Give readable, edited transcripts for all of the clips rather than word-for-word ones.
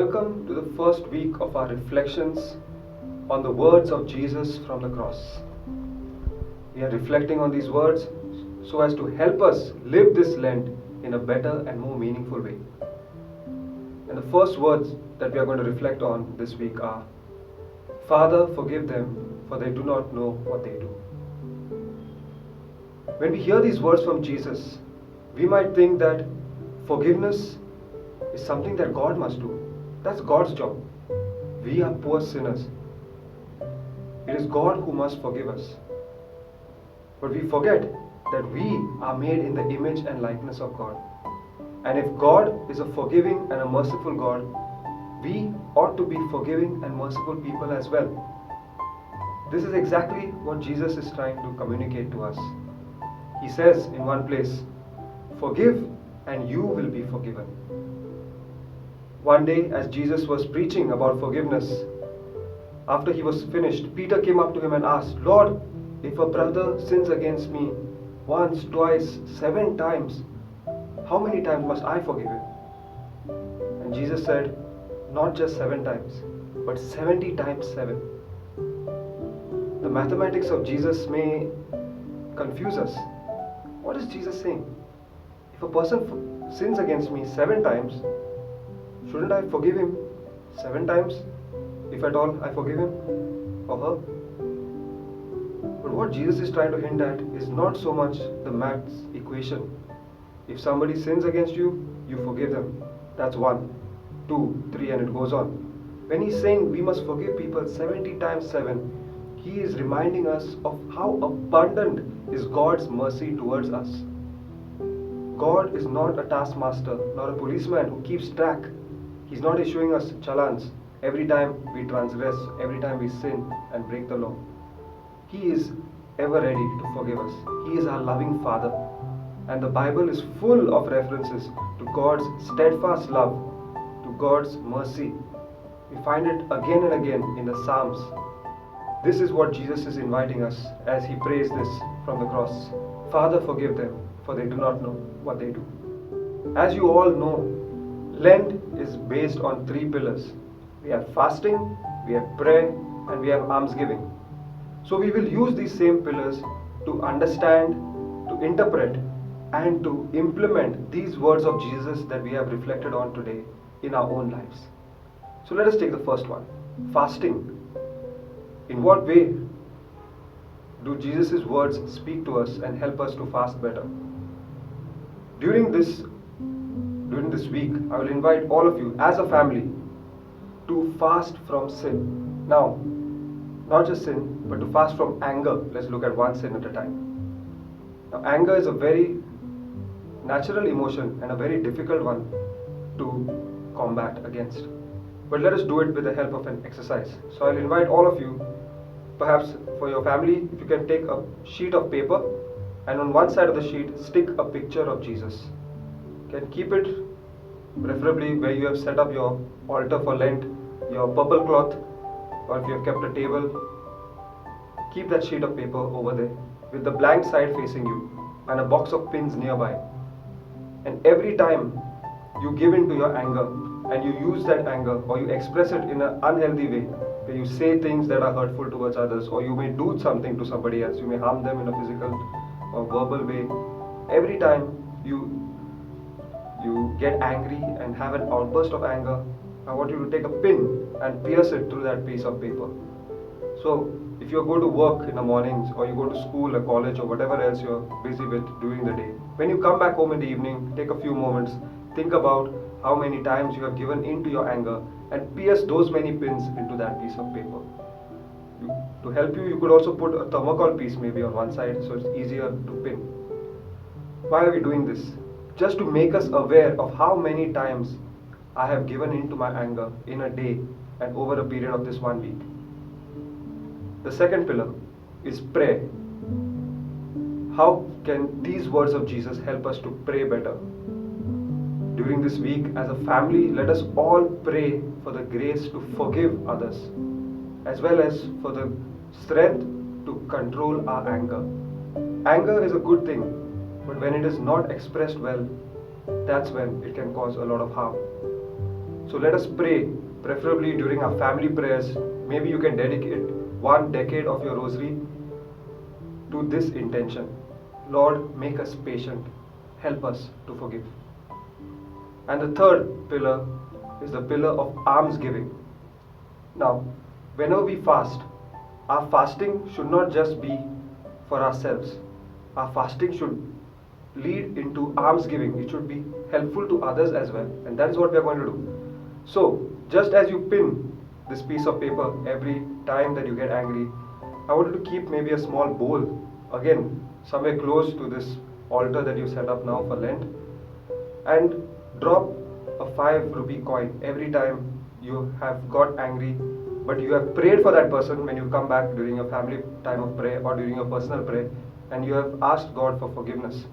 Welcome to the first week of our reflections on the words of Jesus from the cross. We are reflecting on these words so as to help us live this Lent in a better and more meaningful way. And the first words that we are going to reflect on this week are, Father, forgive them, for they do not know what they do. When we hear these words from Jesus, we might think that forgiveness is something that God must do. That's God's job. We are poor sinners. It is God who must forgive us. But we forget that we are made in the image and likeness of God. And if God is a forgiving and a merciful God, we ought to be forgiving and merciful people as well. This is exactly what Jesus is trying to communicate to us. He says in one place, forgive and you will be forgiven. One day, as Jesus was preaching about forgiveness, after he was finished, Peter came up to him and asked, Lord, if a brother sins against me once, twice, 7 times, how many times must I forgive him? And Jesus said, not just 7 times, but 70 times 7. The mathematics of Jesus may confuse us. What is Jesus saying? If a person sins against me 7 times, shouldn't I forgive him 7 times? If at all I forgive him or her? But what Jesus is trying to hint at is not so much the maths equation. If somebody sins against you, you forgive them. That's 1, 2, 3 and it goes on. When he's saying we must forgive people 70 times 7, he is reminding us of how abundant is God's mercy towards us. God is not a taskmaster, not a policeman who keeps track. He's not issuing us challans every time we transgress, every time we sin and break the law. He is ever ready to forgive us. He is our loving Father. And the Bible is full of references to God's steadfast love, to God's mercy. We find it again and again in the Psalms. This is what Jesus is inviting us as he prays this from the cross. Father, forgive them, for they do not know what they do. As you all know, Lent is based on 3 pillars. We have fasting, we have prayer, and we have almsgiving. So we will use these same pillars to understand, to interpret, and to implement these words of Jesus that we have reflected on today in our own lives. So let us take the first one, fasting. In what way do Jesus' words speak to us and help us to fast better? During this week, I will invite all of you as a family to fast from sin. Now, not just sin, but to fast from anger. Let's look at one sin at a time. Now, anger is a very natural emotion and a very difficult one to combat against. But let us do it with the help of an exercise. So I'll invite all of you, perhaps for your family, if you can take a sheet of paper and on one side of the sheet stick a picture of Jesus. You can keep it preferably where you have set up your altar for Lent, your purple cloth, or if you have kept a table, keep that sheet of paper over there with the blank side facing you and a box of pins nearby. And every time you give in to your anger and you use that anger or you express it in an unhealthy way, where you say things that are hurtful towards others, or you may do something to somebody else, you may harm them in a physical or verbal way, every time you get angry and have an outburst of anger, I want you to take a pin and pierce it through that piece of paper. So if you go to work in the mornings, or you go to school or college or whatever else you're busy with during the day, when you come back home in the evening, take a few moments, think about how many times you have given in to your anger and pierce those many pins into that piece of paper. To help you, you could also put a thermocol piece maybe on one side so it's easier to pin. Why are we doing this? Just to make us aware of how many times I have given in to my anger in a day and over a period of this 1 week. The second pillar is prayer. How can these words of Jesus help us to pray better? During this week, as a family, let us all pray for the grace to forgive others, as well as for the strength to control our anger. Anger is a good thing, but when it is not expressed well, that's when it can cause a lot of harm. So let us pray, preferably during our family prayers. Maybe you can dedicate 1 decade of your rosary to this intention. Lord, make us patient. Help us to forgive. And the third pillar is the pillar of almsgiving. Now, whenever we fast, our fasting should not just be for ourselves. Our fasting should lead into almsgiving. It should be helpful to others as well. And that is what we are going to do. So, just as you pin this piece of paper every time that you get angry, I want you to keep maybe a small bowl, again, somewhere close to this altar that you set up now for Lent, and drop a 5 rupee coin every time you have got angry, but you have prayed for that person when you come back during your family time of prayer or during your personal prayer, and you have asked God for forgiveness.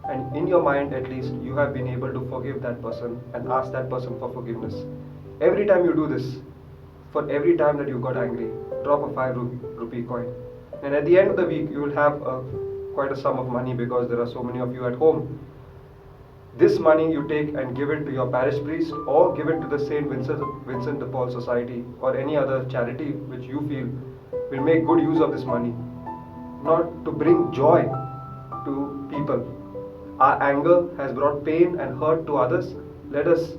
And in your mind, at least, you have been able to forgive that person and ask that person for forgiveness. Every time you do this, for every time that you got angry, drop a 5 rupee coin. And at the end of the week, you will have quite a sum of money because there are so many of you at home. This money you take and give it to your parish priest or give it to the St. Vincent de Paul Society or any other charity which you feel will make good use of this money. Not to bring joy to people. Our anger has brought pain and hurt to others. Let us,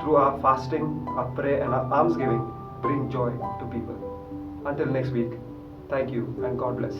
through our fasting, our prayer and our almsgiving, bring joy to people. Until next week, thank you and God bless.